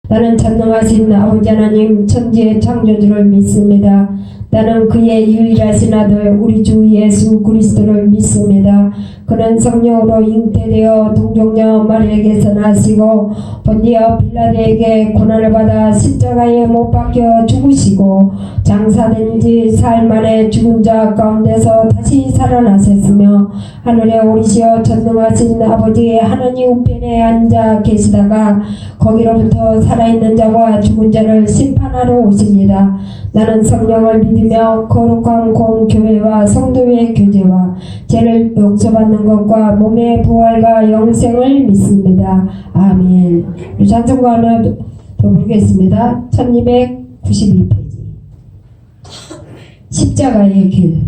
나는 전능하신 아버지 하나님 천지의 창조주를 믿습니다. 나는 그의 유일하신 아들 우리 주 예수 그리스도를 믿습니다. 그는 성령으로 잉태되어 동정녀 마리아에게서 나시고 본디어 빌라도에게 고난을 받아 십자가에 못 박혀 죽으시고 장사된 지 사흘 만에 죽은 자 가운데서 다시 살아나셨으며 하늘에 오르시어 전능하신 아버지의 하나님 우편에 앉아 계시다가 거기로부터 살아있는 자와 죽은 자를 심판하러 오십니다. 나는 성령을 믿으며 거룩한 공교회와 성도의 교제와 죄를 용서받는 것과 몸의 부활과 영생을 믿습니다. 아멘. 찬송가 하나 더 부르겠습니다. 1292페이지 십자가의 길.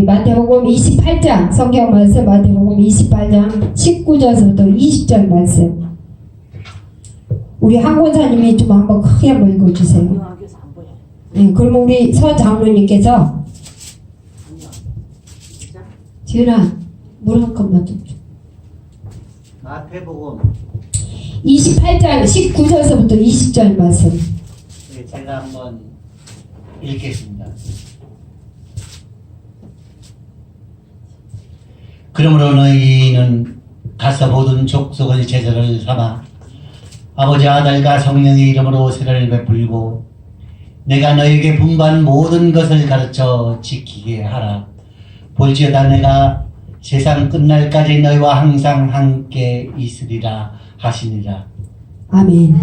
마태복음 28장 성경 말씀 마태복음 28장 19절부터 20절 말씀 우리 한 권사님이 좀 한번 크게 한번 읽어주세요. 네, 그러면 우리 서 장로님께서 지은아 물 한 컵만 좀 줘. 마태복음 28장 19절서부터 20절 말씀. 네, 제가 한번 읽겠습니다. 그러므로 너희는 가서 모든 족속을 제자를 삼아 아버지 아들과 성령의 이름으로 세례를 베풀고 내가 너에게 분부한 모든 것을 가르쳐 지키게 하라. 볼지어다 내가 세상 끝날까지 너희와 항상 함께 있으리라 하시니라. 아멘.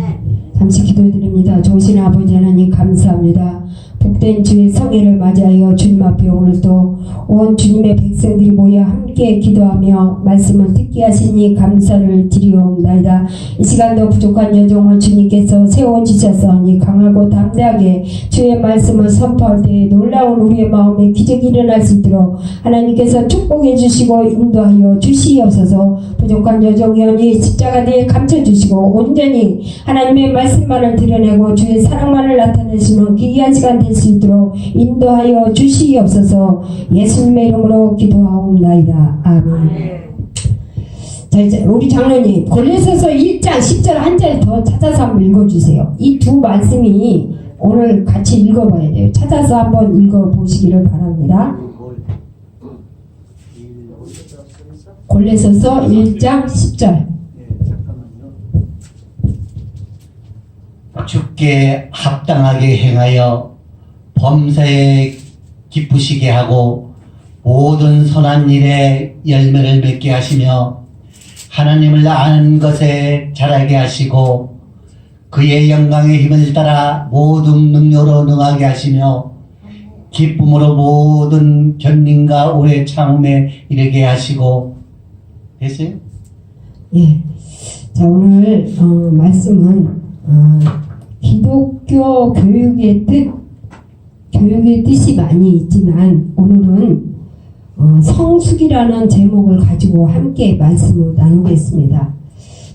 잠시 기도드립니다. 좋으신 아버지 하나님 감사합니다. 복된 주의 성회를 맞이하여 주님 앞에 오늘도 온 주님의 백성들이 모여 함께 기도하며 말씀을 듣게 하시니 감사를 드리옵나이다. 이 시간도 부족한 여종을 주님께서 세워주셨사오니 강하고 담대하게 주의 말씀을 선포할 때 놀라운 우리의 마음에 기적이 일어날 수 있도록 하나님께서 축복해 주시고 인도하여 주시옵소서. 부족한 여종연이 십자가에 감춰주시고 온전히 하나님의 말씀만을 드러내고 주의 사랑만을 나타내시는 귀한 시간 될 수 있도록 인도하여 주시옵소서. 예수님의 이름으로 기도하옵나이다. 아멘. 자, 이제 우리 장로님 골로새서 1장 10절 한 절 더 찾아서 한번 읽어주세요. 이 두 말씀이 오늘 같이 읽어봐야 돼요. 찾아서 한번 읽어보시기를 바랍니다. 골로새서 1장 10절. 주께 합당하게 행하여 범사에 기쁘시게 하고 모든 선한 일에 열매를 맺게 하시며 하나님을 아는 것에 자라게 하시고 그의 영광의 힘을 따라 모든 능력으로 능하게 하시며 기쁨으로 모든 견림과 오래 참음에 이르게 하시고. 됐어요? 예. 자, 오늘 말씀은 기독교 교육의 뜻이 많이 있지만 오늘은 성숙이라는 제목을 가지고 함께 말씀을 나누겠습니다.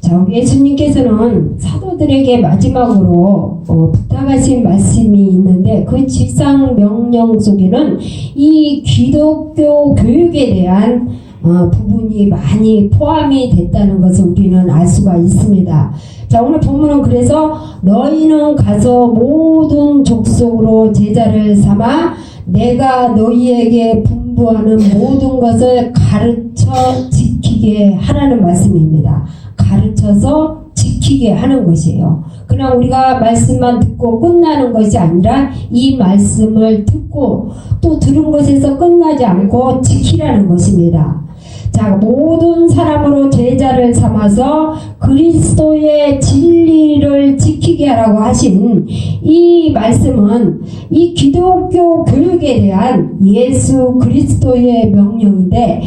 자, 우리 예수님께서는 사도들에게 마지막으로 부탁하신 말씀이 있는데 그 지상 명령 속에는 이 기독교 교육에 대한 부분이 많이 포함이 됐다는 것을 우리는 알 수가 있습니다. 자, 오늘 본문은 그래서 너희는 가서 모든 족속으로 제자를 삼아 내가 너희에게 분부하는 모든 것을 가르쳐 지키게 하라는 말씀입니다. 가르쳐서 지키게 하는 것이에요. 그냥 우리가 말씀만 듣고 끝나는 것이 아니라 이 말씀을 듣고 또 들은 것에서 끝나지 않고 지키라는 것입니다. 자, 모든 사람으로 제자를 삼아서 그리스도의 진리를 지키게 하라고 하신 이 말씀은 이 기독교 교육에 대한 예수 그리스도의 명령인데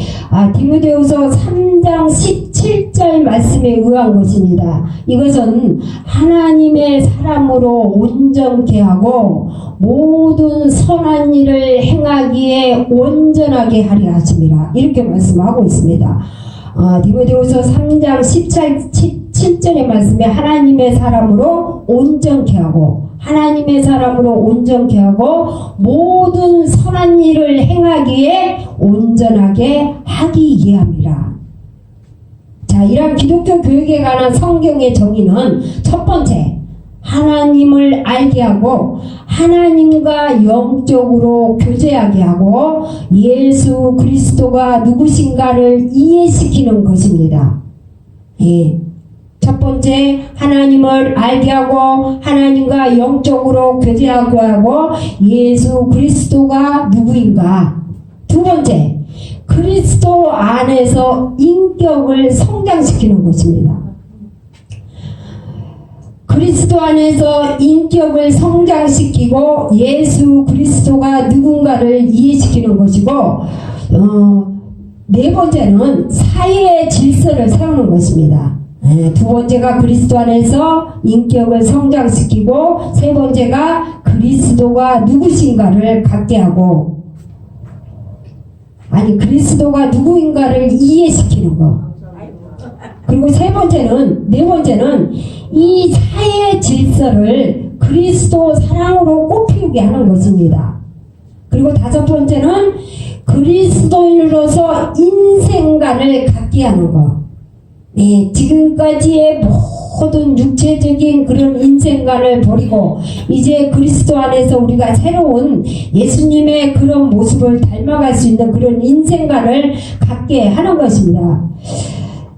디모데후서 3장 17절 말씀에 의한 것입니다. 이것은 하나님의 사람으로 온전케 하고 모든 선한 일을 행하기에 온전하게 하리라 하십니다. 이렇게 말씀하고 있습니다. 디모데후서 3장 17절의 말씀에 하나님의 사람으로 온전케 하고 하나님의 사람으로 온전케 하고 모든 선한 일을 행하기에 온전하게 하기 위함이라. 자, 이런 기독교 교육에 관한 성경의 정의는 첫 번째, 하나님을 알게 하고 하나님과 영적으로 교제하게 하고 예수 그리스도가 누구신가를 이해시키는 것입니다. 예. 첫 번째, 하나님을 알게 하고 하나님과 영적으로 교제하게 하고 예수 그리스도가 누구인가. 두 번째, 그리스도 안에서 인격을 성장시키는 것입니다. 그리스도 안에서 인격을 성장시키고 예수 그리스도가 누군가를 이해시키는 것이고 네 번째는 사회의 질서를 세우는 것입니다. 두 번째가 그리스도 안에서 인격을 성장시키고 세 번째가 그리스도가 누구신가를 갖게 하고 그리스도가 누구인가를 이해시키는 것. 그리고 네 번째는 이 사회 질서를 그리스도 사랑으로 꽃피우게 하는 것입니다. 그리고 다섯 번째는 그리스도인으로서 인생관을 갖게 하는 것. 네, 지금까지의 모든 육체적인 그런 인생관을 버리고 이제 그리스도 안에서 우리가 새로운 예수님의 그런 모습을 닮아갈 수 있는 그런 인생관을 갖게 하는 것입니다.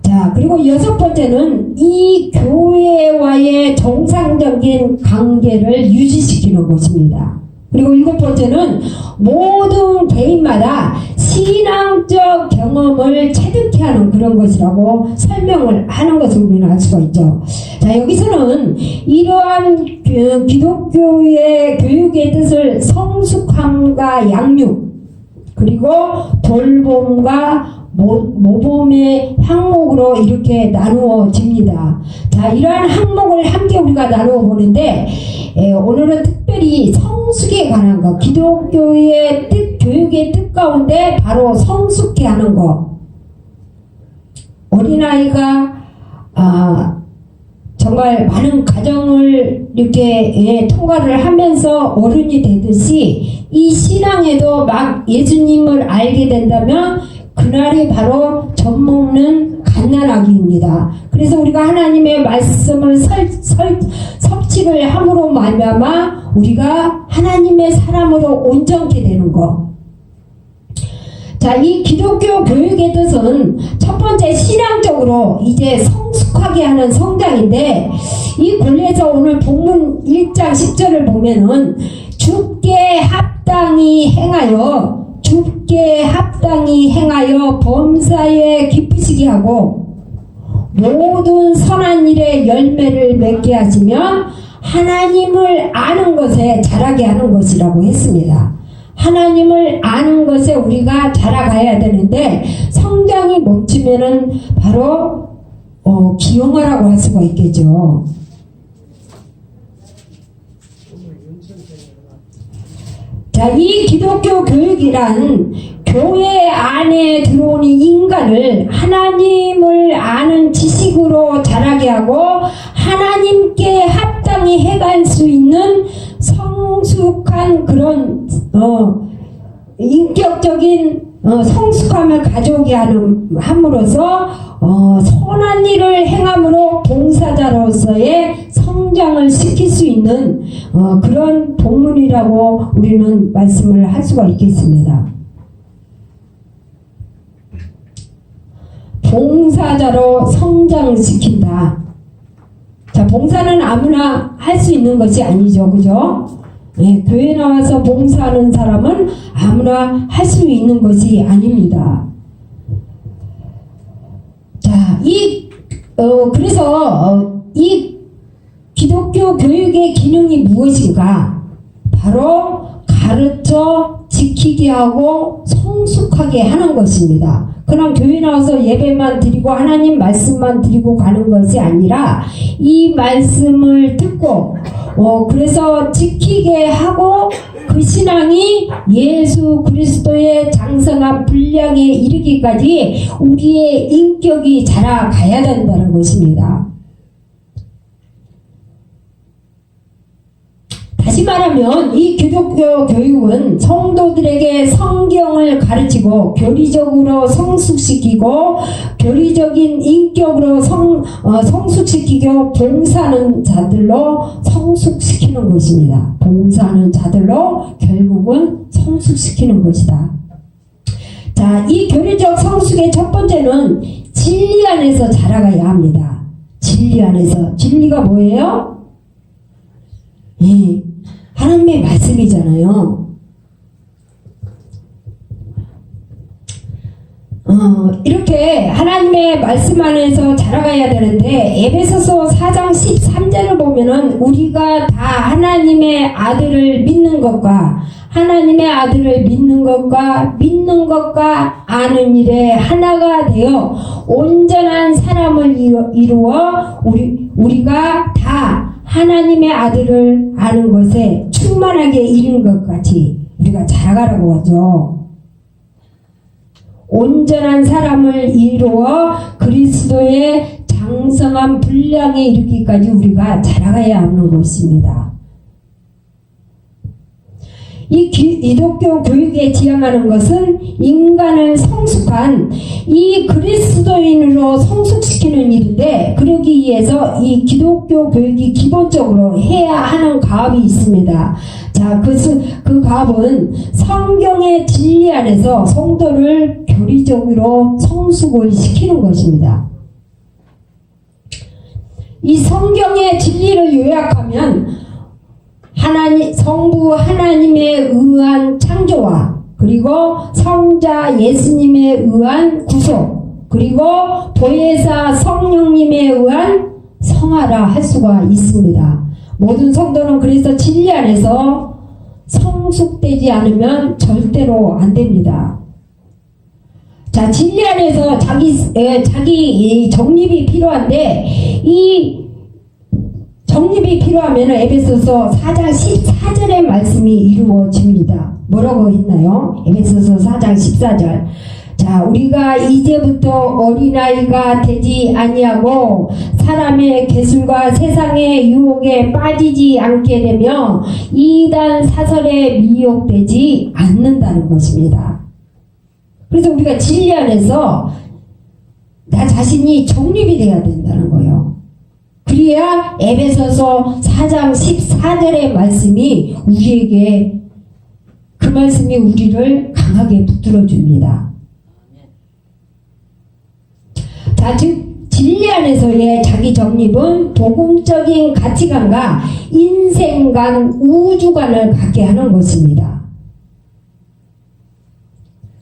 자, 그리고 여섯 번째는 이 교회와의 정상적인 관계를 유지시키는 것입니다. 그리고 일곱 번째는 모든 개인마다 신앙적 경험을 체득케 하는 그런 것이라고 설명을 하는 것을 우리는 알 수가 있죠. 자, 여기서는 이러한 기독교의 교육의 뜻을 성숙함과 양육, 그리고 돌봄과 모범의 항목으로 이렇게 나누어집니다. 자, 이러한 항목을 함께 우리가 나누어 보는데, 오늘은 특별히 성숙에 관한 것, 기독교의 뜻, 교육의 뜻 가운데 바로 성숙해 하는 것. 어린아이가 정말 많은 가정을 이렇게 통과를 하면서 어른이 되듯이 이 신앙에도 막 예수님을 알게 된다면 그날이 바로 젖먹는 갓난아기입니다. 그래서 우리가 하나님의 말씀을 섭칙을 함으로 말미암아 우리가 하나님의 사람으로 온전케 되는 것. 자, 이 기독교 교육의 뜻은 첫 번째 신앙적으로 이제 성숙하게 하는 성장인데, 이 본래에서 오늘 본문 1장 10절을 보면은 주께 합당히 행하여 범사에 기쁘시게 하고 모든 선한 일에 열매를 맺게 하시면 하나님을 아는 것에 자라게 하는 것이라고 했습니다. 하나님을 아는 것에 우리가 자라가야 되는데 성장이 멈추면은 바로 기형아라고 할 수가 있겠죠. 자, 이 기독교 교육이란 교회 안에 들어오는 인간을 하나님을 아는 지식으로 자라게 하고 하나님께 합당히 해갈 수 있는 성숙한 그런 인격적인 성숙함을 가져오게 함으로써 선한 일을 행함으로 봉사자로서의 성장을 시킬 수 있는 그런 본문이라고 우리는 말씀을 할 수가 있겠습니다. 봉사자로 성장시킨다. 자, 봉사는 아무나 할 수 있는 것이 아니죠. 그죠? 네, 교회 나와서 봉사하는 사람은 아무나 할 수 있는 것이 아닙니다. 자, 그래서 이 기독교 교육의 기능이 무엇인가? 바로 가르쳐 지키게 하고 성숙하게 하는 것입니다. 그냥 교회 나와서 예배만 드리고 하나님 말씀만 드리고 가는 것이 아니라 이 말씀을 듣고 그래서 지키게 하고 그 신앙이 예수 그리스도의 장성한 분량에 이르기까지 우리의 인격이 자라가야 된다는 것입니다. 다시 말하면 이 기독교 교육은 성도들에게 성경을 가르치고 교리적으로 성숙시키고 교리적인 인격으로 성숙시키고 봉사하는 자들로 성숙시키는 것입니다. 봉사하는 자들로 결국은 성숙시키는 것이다. 자, 이 교리적 성숙의 첫 번째는 진리 안에서 자라가야 합니다. 진리 안에서. 진리가 뭐예요? 하나님의 말씀이잖아요. 이렇게 하나님의 말씀 안에서 자라가야 되는데 에베소서 4장 13절을 보면은 우리가 다 하나님의 아들을 믿는 것과 하나님의 아들을 믿는 것과 아는 일에 하나가 되어 온전한 사람을 이루어 우리가 다 하나님의 아들을 아는 것에 충만하게 이르는 것 같이 우리가 자라가라고 하죠. 온전한 사람을 이루어 그리스도의 장성한 분량에 이르기까지 우리가 자라가야 하는 것입니다. 이 기독교 교육에 지향하는 것은 인간을 성숙한 이 그리스도인으로 성숙시키는 일인데, 그러기 위해서 이 기독교 교육이 기본적으로 해야 하는 가업이 있습니다. 자, 그 가업은 성경의 진리 안에서 성도를 교리적으로 성숙을 시키는 것입니다. 이 성경의 진리를 요약하면 성부 하나님에 의한 창조와, 그리고 성자 예수님에 의한 구속, 그리고 보혜사 성령님에 의한 성화라 할 수가 있습니다. 모든 성도는 그래서 진리 안에서 성숙되지 않으면 절대로 안 됩니다. 자, 진리 안에서 자기 정립이 필요한데, 이 정립이 필요하면 에베소서 4장 14절의 말씀이 이루어집니다. 뭐라고 했나요? 에베소서 4장 14절. 자, 우리가 이제부터 어린아이가 되지 아니하고 사람의 계술과 세상의 유혹에 빠지지 않게 되며 이단 사설에 미혹되지 않는다는 것입니다. 그래서 우리가 진리 안에서 나 자신이 정립이 돼야 된다는 거예요. 그래야 에베소서 4장 14절의 말씀이 우리에게, 그 말씀이 우리를 강하게 붙들어 줍니다. 자, 즉 진리 안에서의 자기 정립은 복음적인 가치관과 인생관, 우주관을 갖게 하는 것입니다.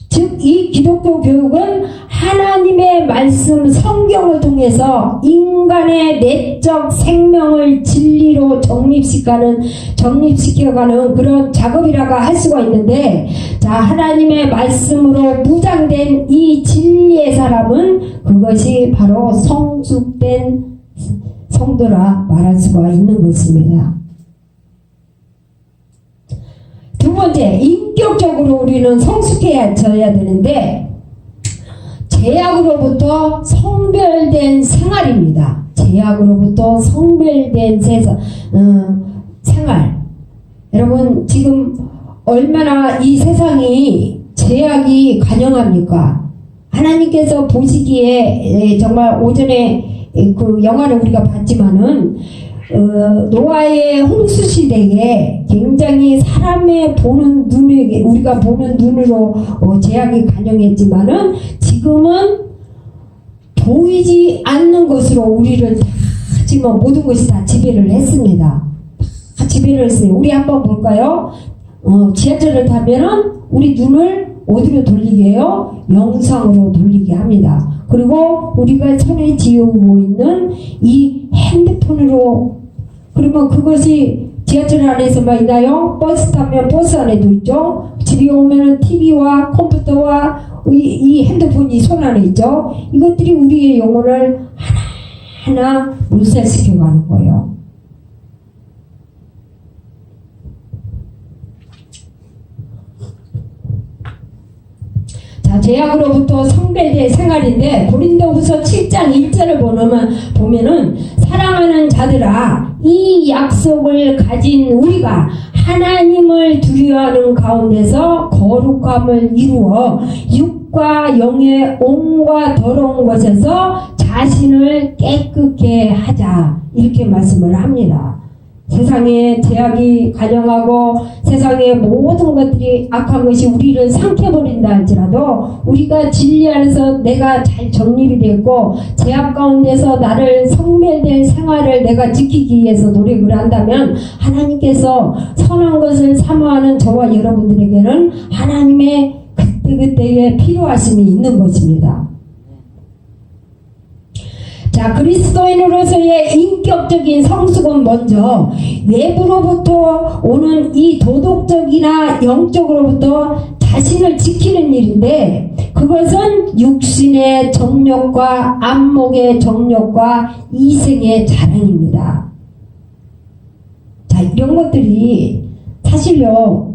즉 이 기독교 교육은 하나님의 말씀 성경을 통해서 인간의 내적 생명을 진리로 정립시켜가는 그런 작업이라고 할 수가 있는데, 자, 하나님의 말씀으로 무장된 이 진리의 사람은 그것이 바로 성숙된 성도라 말할 수가 있는 것입니다. 두 번째, 인격적으로 우리는 성숙해져야 되는데, 제약으로부터 성별된 생활입니다. 제약으로부터 성별된 생활. 여러분, 지금 얼마나 이 세상이 제약이 간영합니까? 하나님께서 보시기에 정말 오전에 그 영화를 우리가 봤지만은 노아의 홍수 시대에 굉장히 사람의 보는 눈에, 우리가 보는 눈으로 제약이 간영했지만은 지금은 보이지 않는 것으로 우리를 지금 모든 것이 다 지배를 했습니다. 다 지배를 했어요. 우리 한번 볼까요? 지하철을 타면은 우리 눈을 어디로 돌리게 해요? 영상으로 돌리게 합니다. 그리고 우리가 손에 쥐고 있는 이 핸드폰으로, 그러면 그것이 지하철 안에서만 있나요? 버스 타면 버스 안에도 있죠. 집에 오면은 TV와 컴퓨터와 이 핸드폰이 손 안에 있죠. 이것들이 우리의 영혼을 하나하나 물살시켜가는 거예요. 자, 제약으로부터 성별된 생활인데, 고린도후서 7장 1절을 보면은 사랑하는 자들아, 이 약속을 가진 우리가 하나님을 두려워하는 가운데서 거룩함을 이루어 육과 영의 온과 더러운 것에서 자신을 깨끗게 하자, 이렇게 말씀을 합니다. 세상에 제약이 간영하고 세상의 모든 것들이 악한 것이 우리를 삼켜버린다 할지라도, 우리가 진리 안에서 내가 잘 정립이 되고 제약 가운데서 나를 성별된 생활을 내가 지키기 위해서 노력을 한다면, 하나님께서 선한 것을 사모하는 저와 여러분들에게는 하나님의 그때그때의 필요하심이 있는 것입니다. 자, 그리스도인으로서의 인격적인 성숙은 먼저 외부로부터 오는 이 도덕적이나 영적으로부터 자신을 지키는 일인데, 그것은 육신의 정욕과 안목의 정욕과 이생의 자랑입니다. 자, 이런 것들이 사실요,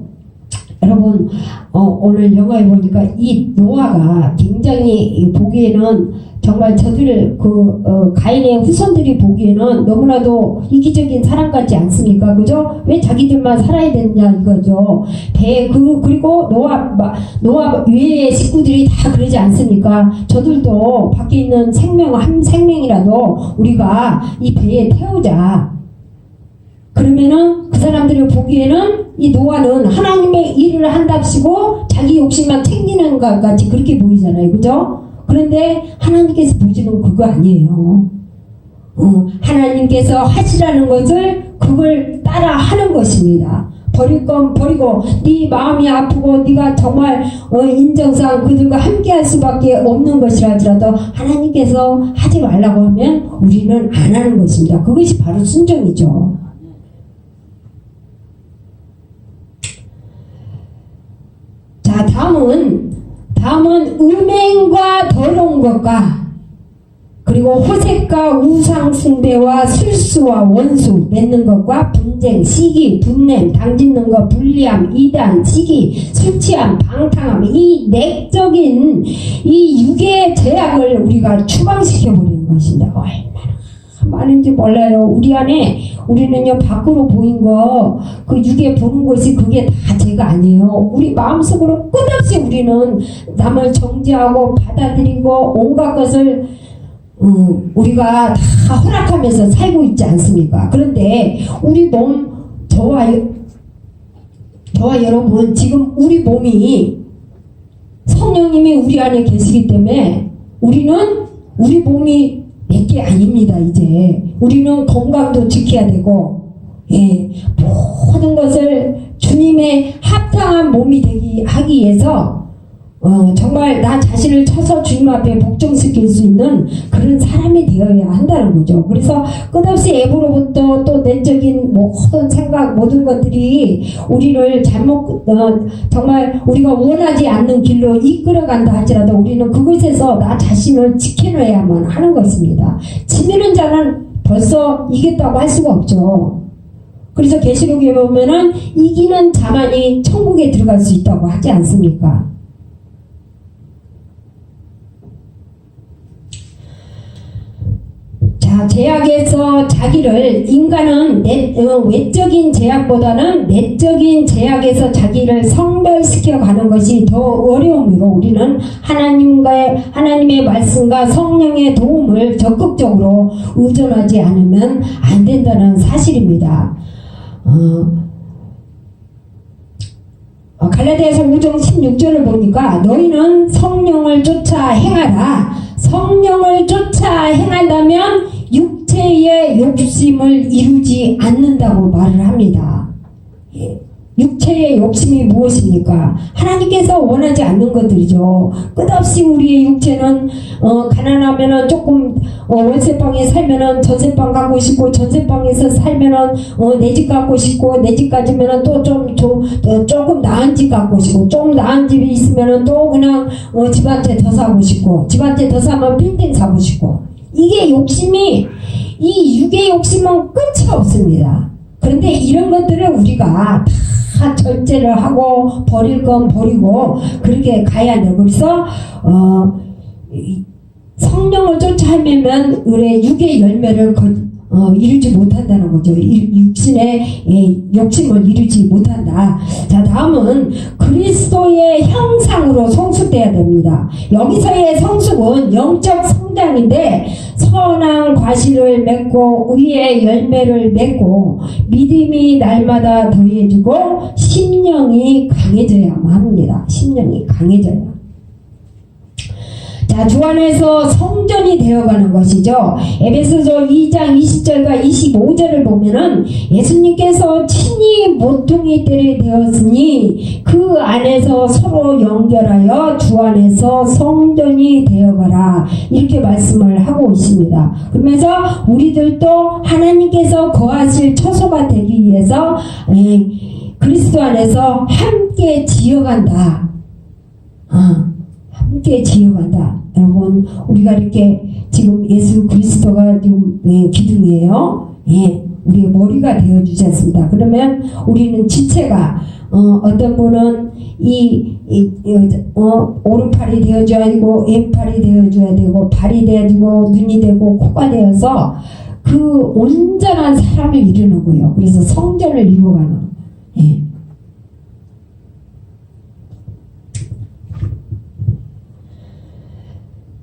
여러분, 오늘 영화에 보니까 이 노아가 굉장히 보기에는 정말 저들 가인의 후손들이 보기에는 너무나도 이기적인 사람 같지 않습니까? 그죠? 왜 자기들만 살아야 되느냐 이거죠. 그리고 노아 외의 식구들이 다 그러지 않습니까? 저들도 밖에 있는 한 생명이라도 우리가 이 배에 태우자. 그러면은 그 사람들이 보기에는 이 노아는 하나님의 일을 한답시고 자기 욕심만 챙기는 것 같이 그렇게 보이잖아요. 그죠? 그런데 하나님께서 보시는 그거 아니에요. 하나님께서 하시라는 것을 그걸 따라 하는 것입니다. 버릴 건 버리고 네 마음이 아프고 네가 정말 인정상 그들과 함께할 수밖에 없는 것이라 할지라도 하나님께서 하지 말라고 하면 우리는 안 하는 것입니다. 그것이 바로 순종이죠. 자, 다음은 음행과 더러운 것과 그리고 호색과 우상 숭배와 술수와 원수 맺는 것과 분쟁, 시기, 분냄, 당짓는 것, 불리함, 이단, 시기, 술 취함, 방탕함, 이 내적인 이 육의 죄악을 우리가 추방시켜 버리는 것입니다. 얼마나 많은지 몰라요. 우리 안에 우리는요 밖으로 보인 거 그 육에 보는 것이 그게 다 죄가 아니에요. 우리 마음속으로 끝없이 우리는 남을 정죄하고 받아들이고 온갖 것을 우리가 다 허락하면서 살고 있지 않습니까? 그런데 우리 몸 저와 여러분 지금 우리 몸이 성령님이 우리 안에 계시기 때문에 우리 몸이 내게 아닙니다. 이제 우리는 건강도 지켜야 되고 모든 것을 주님의 합당한 몸이 하기 위해서 정말 나 자신을 쳐서 주님 앞에 복종시킬 수 있는 그런 사람이 되어야 한다는 거죠. 그래서 끝없이 앱으로부터 또 내적인 모든 생각 모든 것들이 우리를 정말 우리가 원하지 않는 길로 이끌어간다 할지라도 우리는 그곳에서 나 자신을 지켜내야만 하는 것입니다. 지면은 자는 벌써 이겼다고 할 수가 없죠. 그래서 계시록에 보면은 이기는 자만이 천국에 들어갈 수 있다고 하지 않습니까? 자, 제약에서 자기를 인간은 외적인 제약보다는 내적인 제약에서 자기를 성별시켜 가는 것이 더 어려우므로 우리는 하나님의 말씀과 성령의 도움을 적극적으로 의존하지 않으면 안 된다는 사실입니다. 갈라디아서 5장 16절을 보니까 너희는 성령을 쫓아 행하라. 성령을 쫓아 행한다면 육체의 욕심을 이루지 않는다고 말을 합니다. 육체의 욕심이 무엇입니까? 하나님께서 원하지 않는 것들이죠. 끝없이 우리의 육체는 가난하면은 조금 월세방에 살면은 전세방 가고 싶고 전세방에서 살면은 내 집 갖고 싶고 내 집 가지면은 또 조금 나은 집 갖고 싶고 좀 나은 집이 있으면은 또 그냥 집 한 채 더 사고 싶고 집 한 채 더 사면 빌딩 사고 싶고 이게 욕심이 이 육의 욕심은 끝이 없습니다. 그런데 이런 것들을 우리가 다 절제를 하고 버릴 건 버리고 그렇게 가야 돼요. 그래서 성령을 쫓아내면 우리의 육의 열매를 이루지 못한다는 거죠. 육신의 욕심을 이루지 못한다. 자, 다음은 그리스도의 형상으로 성숙돼야 됩니다. 여기서의 성숙은 영적 성장인데 선한 과실을 맺고 의의 열매를 맺고 믿음이 날마다 더해지고 심령이 강해져야만 합니다. 심령이 강해져야. 자, 주 안에서 성전이 되어가는 것이죠. 에베소서 2장 20절과 25절을 보면은 예수님께서 친히 모퉁이 뜰이 되었으니 그 안에서 서로 연결하여 주 안에서 성전이 되어가라 이렇게 말씀을 하고 있습니다. 그러면서 우리들도 하나님께서 거하실 처소가 되기 위해서 그리스도 안에서 함께 지어간다. 함께 지어간다. 여러분, 우리가 이렇게 지금 예수 그리스도가 지금 기둥이에요. 우리의 머리가 되어주지 않습니다. 그러면 우리는 지체가 어떤 분은 오른팔이 되어줘야 되고 왼팔이 되어줘야 되고 발이 되어지고 눈이 되고 코가 되어서 그 온전한 사람을 이루는 거예요. 그래서 성전을 이루어가는. 예.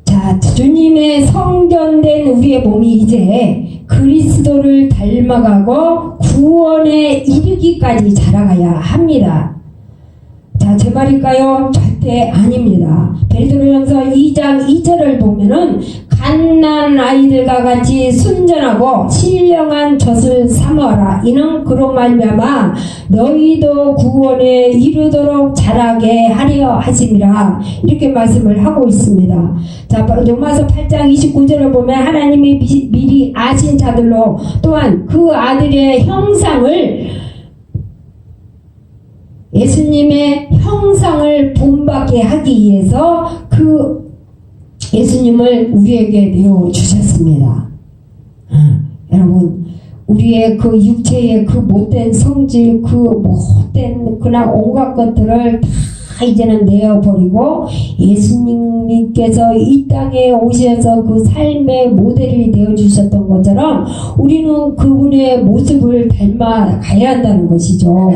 자, 주님의 성전된 우리의 몸이 이제 그리스도를 닮아가고 구원에 이르기까지 자라가야 합니다. 자, 제 말일까요? 절대 아닙니다. 베드로전서 2장 2절을 보면은 갓난 아이들과 같이 순전하고 신령한 젖을 삼아라. 이는 그로 말미암아 너희도 구원에 이르도록 자라게 하려 하심이라. 이렇게 말씀을 하고 있습니다. 자, 로마서 8장 29절을 보면 하나님이 미리 아신 자들로 또한 그 아들의 형상을 예수님의 형상을 본받게 하기 위해서 그 예수님을 우리에게 내어주셨습니다. 여러분, 우리의 그 육체의 그 못된 성질, 그 못된 그냥 온갖 것들을 다 이제는 내어버리고 예수님께서 이 땅에 오셔서 그 삶의 모델이 되어주셨던 것처럼 우리는 그분의 모습을 닮아가야 한다는 것이죠.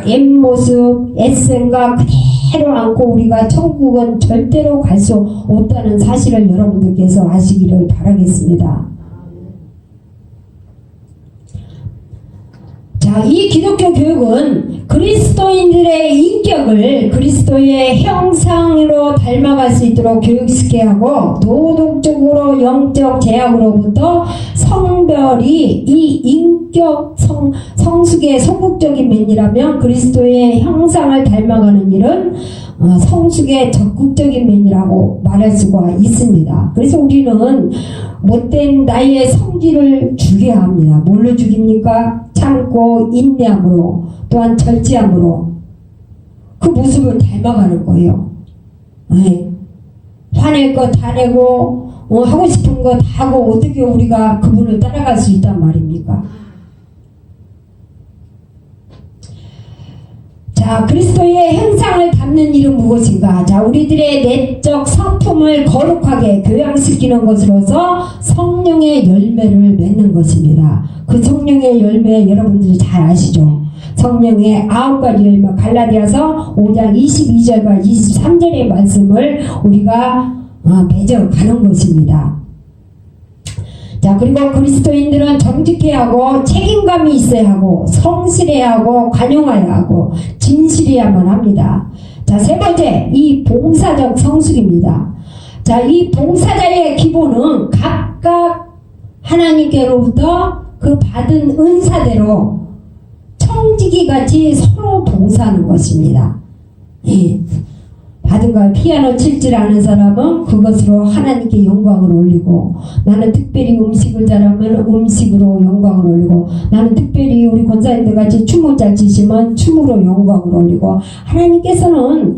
옛모습, 옛생각 그대로 안고 우리가 천국은 절대로 갈 수 없다는 사실을 여러분들께서 아시기를 바라겠습니다. 자, 이 기독교 교육은 그리스도인들의 인격을 그리스도의 형상으로 닮아갈 수 있도록 교육시켜야 하고 도덕적으로 영적 제약으로부터 성별이 이 인격 성숙의 소극적인 면이라면 그리스도의 형상을 닮아가는 일은 성숙의 적극적인 면이라고 말할 수가 있습니다. 그래서 우리는 못된 나의 성질을 죽여야 합니다. 뭘로 죽입니까? 참고 인내함으로 또한 절제함으로 그 모습을 닮아가는 거예요. 네. 화낼 거 다 내고 하고 싶은 거 다 하고 어떻게 우리가 그분을 따라갈 수 있단 말입니까? 자, 그리스도의 형상을 담는 일은 무엇인가? 자, 우리들의 내적 성품을 거룩하게 교양시키는 것으로서 성령의 열매를 맺는 것입니다. 그 성령의 열매 여러분들이 잘 아시죠? 성령의 9가지 열매, 갈라디아서 5장 22절과 23절의 말씀을 우리가 맺어가는 것입니다. 자, 그리고 그리스도인들은 정직해야 하고 책임감이 있어야 하고 성실해야 하고 관용해야 하고 진실해야만 합니다. 자, 세 번째, 이 봉사적 성숙입니다. 자, 이 봉사자의 기본은 각각 하나님께로부터 그 받은 은사대로 청지기 같이 서로 봉사하는 것입니다. 예. 받은 걸 피아노 칠 줄 아는 사람은 그것으로 하나님께 영광을 올리고, 나는 특별히 음식을 잘하면 음식으로 영광을 올리고, 나는 특별히 우리 권사님들 같이 춤을 잘 치시면 춤으로 영광을 올리고, 하나님께서는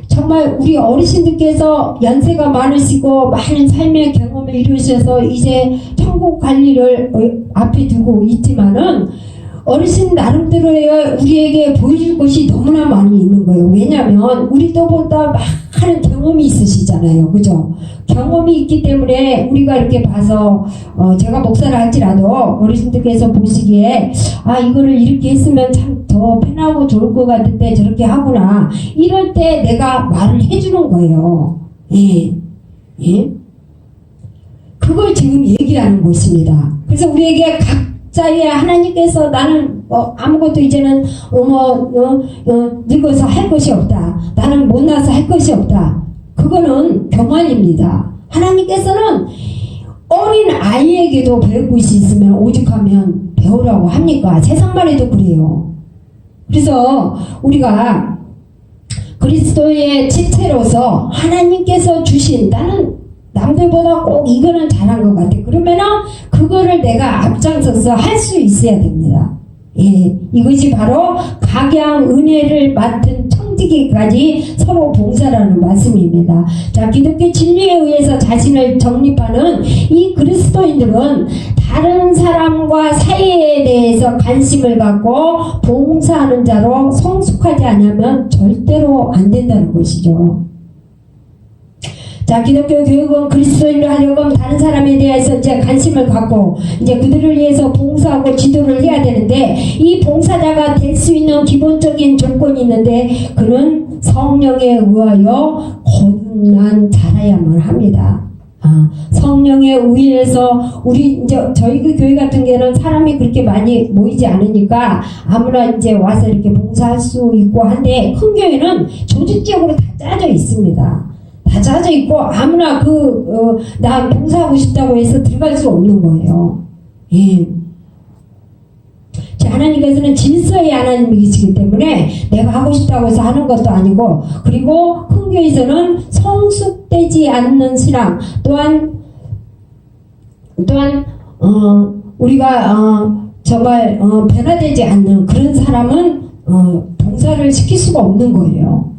정말 우리 어르신들께서 연세가 많으시고 많은 삶의 경험을 이루셔서 이제 천국 관리를 앞에 두고 있지만은 어르신 나름대로의 우리에게 보여줄 것이 너무나 많이 있는 거예요. 왜냐하면 우리도보다 많은 경험이 있으시잖아요. 그죠? 경험이 있기 때문에 우리가 이렇게 봐서 제가 목사를 할지라도 어르신들께서 보시기에 이거를 이렇게 했으면 참 더 편하고 좋을 것 같은데 저렇게 하구나. 이럴 때 내가 말을 해주는 거예요. 예. 예? 그걸 지금 얘기하는 것입니다. 그래서 우리에게 자기야 하나님께서 나는 아무것도 이제는 늙어서 할 것이 없다. 나는 못나서 할 것이 없다. 그거는 교만입니다. 하나님께서는 어린 아이에게도 배울 것이 있으면 오죽하면 배우라고 합니까? 세상만 해도 그래요. 그래서 우리가 그리스도의 지체로서 하나님께서 주신, 나는 남들보다 꼭 이거는 잘한 것 같아. 그러면은 그거를 내가 앞장서서 할 수 있어야 됩니다. 예, 이것이 바로 각양 은혜를 맡은 청 섬기기까지 서로 봉사라는 말씀입니다. 자, 기독교 진리에 의해서 자신을 정립하는 이 그리스도인들은 다른 사람과 사이에 대해서 관심을 갖고 봉사하는 자로 성숙하지 않으면 절대로 안 된다는 것이죠. 자, 기독교 교육은 그리스도인으로 하려면 다른 사람에 대해서 이제 관심을 갖고 이제 그들을 위해서 봉사하고 지도를 해야 되는데, 이 봉사자가 될 수 있는 기본적인 조건이 있는데 그는 성령에 의하여 거듭난 자라야만 합니다. 성령에 의해서 우리 이제 저희 그 교회 같은 경우는 사람이 그렇게 많이 모이지 않으니까 아무나 이제 와서 이렇게 봉사할 수 있고 한데, 큰 교회는 조직적으로 다 짜져 있습니다. 다 짜져 있고 아무나 나 봉사하고 싶다고 해서 들어갈 수 없는 거예요. 예. 하나님께서는 질서의 하나님이시기 때문에 내가 하고 싶다고 해서 하는 것도 아니고, 그리고 큰 교회에서는 성숙되지 않는 신앙 또한 우리가 정말 변화되지 않는 그런 사람은 봉사를 시킬 수가 없는 거예요.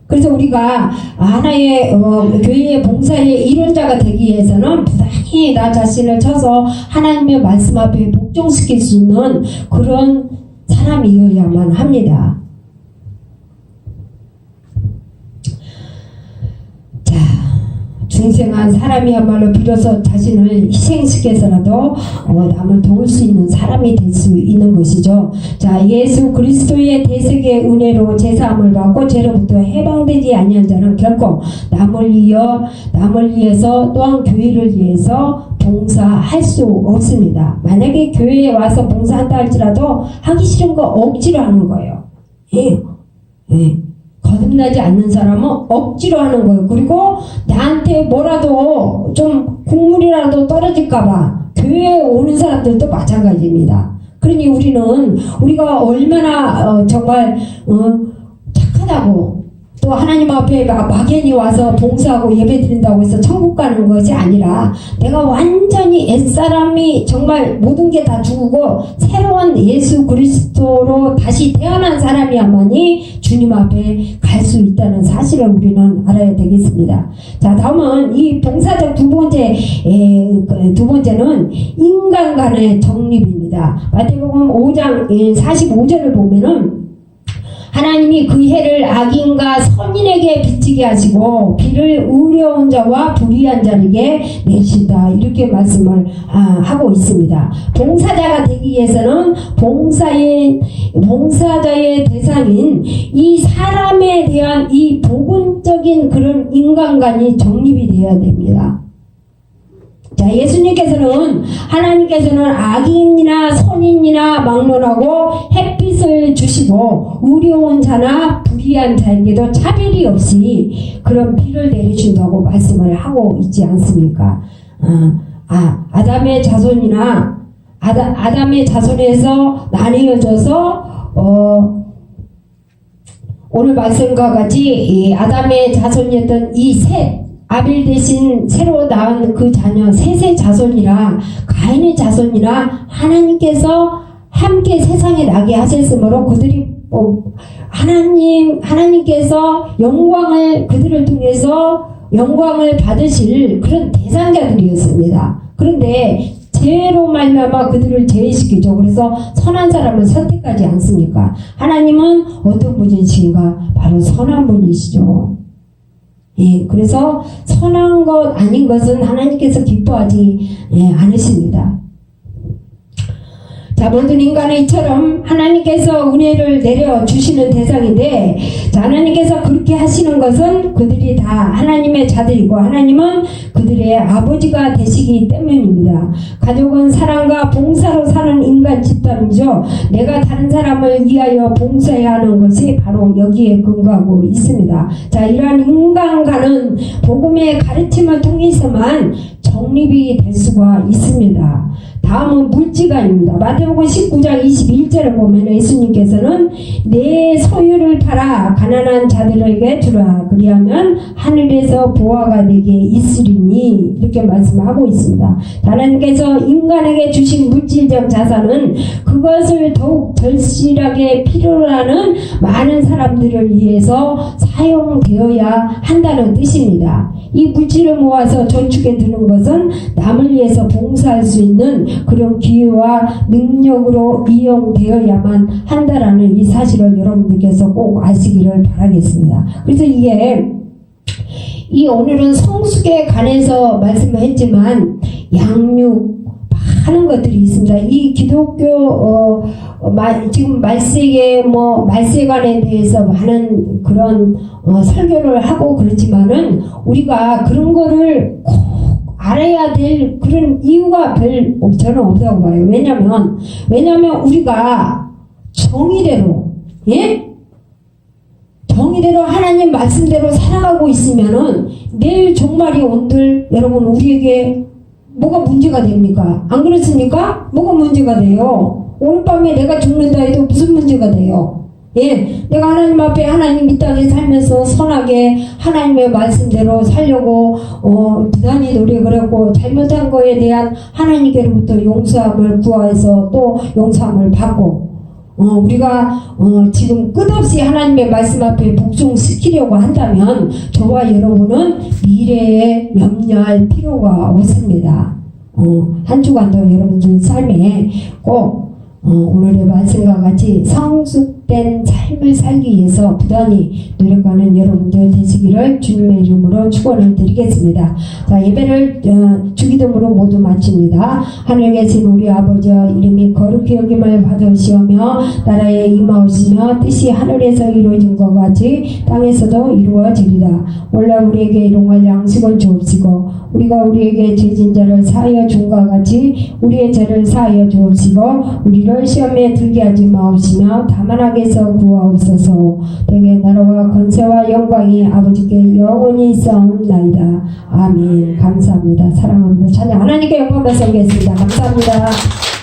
그래서 우리가 하나의 교회의 봉사의 일원자가 되기 위해서는 부단히 나 자신을 쳐서 하나님의 말씀 앞에 복종시킬 수 있는 그런 사람이어야만 합니다. 자, 중생한 사람이야말로 비로소 자신을 희생시켜서라도 남을 도울 수 있는 사람이 될 수 있는 것이죠. 자, 예수 그리스도의 대속의 은혜로 제사함을 받고 죄로부터 해방되지 아니한 자는 결코 남을 위해서 또한 교회를 위해서 봉사할 수 없습니다. 만약에 교회에 와서 봉사한다 할지라도 하기 싫은 거 억지로 하는 거예요. 예. 거듭나지 않는 사람은 억지로 하는 거예요. 그리고 나한테 뭐라도 좀 국물이라도 떨어질까봐 교회에 오는 사람들도 마찬가지입니다. 그러니 우리가 얼마나 정말 착하다고, 또 하나님 앞에 막연히 와서 봉사하고 예배 드린다고 해서 천국 가는 것이 아니라, 내가 완전히 옛사람이 정말 모든 게 다 죽고 새로운 예수 그리스도로 다시 태어난 사람이야만이 주님 앞에 갈 수 있다는 사실을 우리는 알아야 되겠습니다. 자, 다음은 이 봉사적 두 번째는 인간 간의 정립입니다. 마태복음 5장 45절을 보면은, 하나님이 그 해를 악인과 선인에게 비치게 하시고 비를 의로운 자와 불의한 자에게 내신다, 이렇게 말씀을 하고 있습니다. 봉사자가 되기 위해서는 봉사자의 대상인 이 사람에 대한 이 복음적인 그런 인간관이 정립이 되어야 됩니다. 자, 하나님께서는 악인이나 선인이나 막론하고 햇빛을 주시고 의로운 자나 불의한 자에게도 차별이 없이 그런 비를 내려준다고 말씀을 하고 있지 않습니까? 아담의 자손에서 나뉘어져서 오늘 말씀과 같이 이 아담의 자손이었던 이 셋, 아벨 대신 새로 낳은 그 자녀 셋의 자손이라, 가인의 자손이라 하나님께서 함께 세상에 나게 하셨으므로 그들이 하나님께서 그들을 통해서 영광을 받으실 그런 대상자들이었습니다. 그런데 죄로 말미암아 그들을 제외시키죠. 그래서 선한 사람을 선택하지 않습니까? 하나님은 어떤 분이신가? 바로 선한 분이시죠. 예, 그래서 선한 것 아닌 것은 하나님께서 기뻐하지 않으십니다. 자, 모든 인간은 이처럼 하나님께서 은혜를 내려주시는 대상인데, 자, 하나님께서 그렇게 하시는 것은 그들이 다 하나님의 자들이고 하나님은 그들의 아버지가 되시기 때문입니다. 가족은 사랑과 봉사로 사는 인간 집단이죠. 내가 다른 사람을 위하여 봉사해야 하는 것이 바로 여기에 근거하고 있습니다. 자, 이러한 인간과는 복음의 가르침을 통해서만 정립이 될 수가 있습니다. 다음은 물지간입니다. 마태복음 19장 21절을 보면 예수님께서는 내 소유를 팔아 가난한 자들에게 주라. 그리하면 하늘에서 보화가 내게 있으리니 이렇게 말씀하고 있습니다. 하나님께서 인간에게 주신 물질적 자산은 그것을 더욱 절실하게 필요로 하는 많은 사람들을 위해서 사용되어야 한다는 뜻입니다. 이 물질을 모아서 저축에 드는 것은 남을 위해서 봉사할 수 있는 그런 기회와 능력으로 이용되어야만 한다라는 이 사실을 여러분들께서 꼭 아시기를 바라겠습니다. 그래서 이 오늘은 성숙에 관해서 말씀을 했지만 양육 많은 것들이 있습니다. 이 기독교 지금 말세관에 대해서 많은 그런 설교를 하고 그렇지만은 우리가 그런 거를 꼭 알아야 될 그런 이유가 저는 없다고 봐요. 왜냐면 우리가 정의대로 정의대로 하나님 말씀대로 살아가고 있으면은 내일 종말이 온들 여러분 우리에게 뭐가 문제가 됩니까? 안 그렇습니까? 뭐가 문제가 돼요? 오늘 밤에 내가 죽는다 해도 무슨 문제가 돼요? 내가 하나님 앞에 하나님 이 땅에 살면서 선하게 하나님의 말씀대로 살려고 부단히 노력을 하고 잘못한 거에 대한 하나님께로부터 용서함을 구해서 또 용서함을 받고 우리가 지금 끝없이 하나님의 말씀 앞에 복종시키려고 한다면 저와 여러분은 미래에 염려할 필요가 없습니다. 한 주간도 여러분들 삶에 꼭 오늘의 말씀과 같이 성숙된 삶을 살기 위해서 부단히 노력하는 여러분들 되시기를 주님의 이름으로 축원을 드리겠습니다. 자, 예배를 주기도문으로 모두 마칩니다. 하늘에 계신 우리 아버지 이름이 거룩히 여김을 받으시오며 나라에 임하오시며 뜻이 하늘에서 이루어진 것 같이 땅에서도 이루어지리라. 오늘 우리에게 일용할 양식을 주옵시고 우리가 우리에게 죄진 자를 사하여 준 것 같이 우리의 죄를 사하여 주옵시고 우리를 시험에 들게 하지 마옵시며 다만 악에서 구하옵소서. 대개 나라와 권세와 영광이 아버지께 영원히 있사옵나이다. 아멘. 감사합니다. 사랑합니다. 찬양 하나님께 영광 받겠습니다. 감사합니다.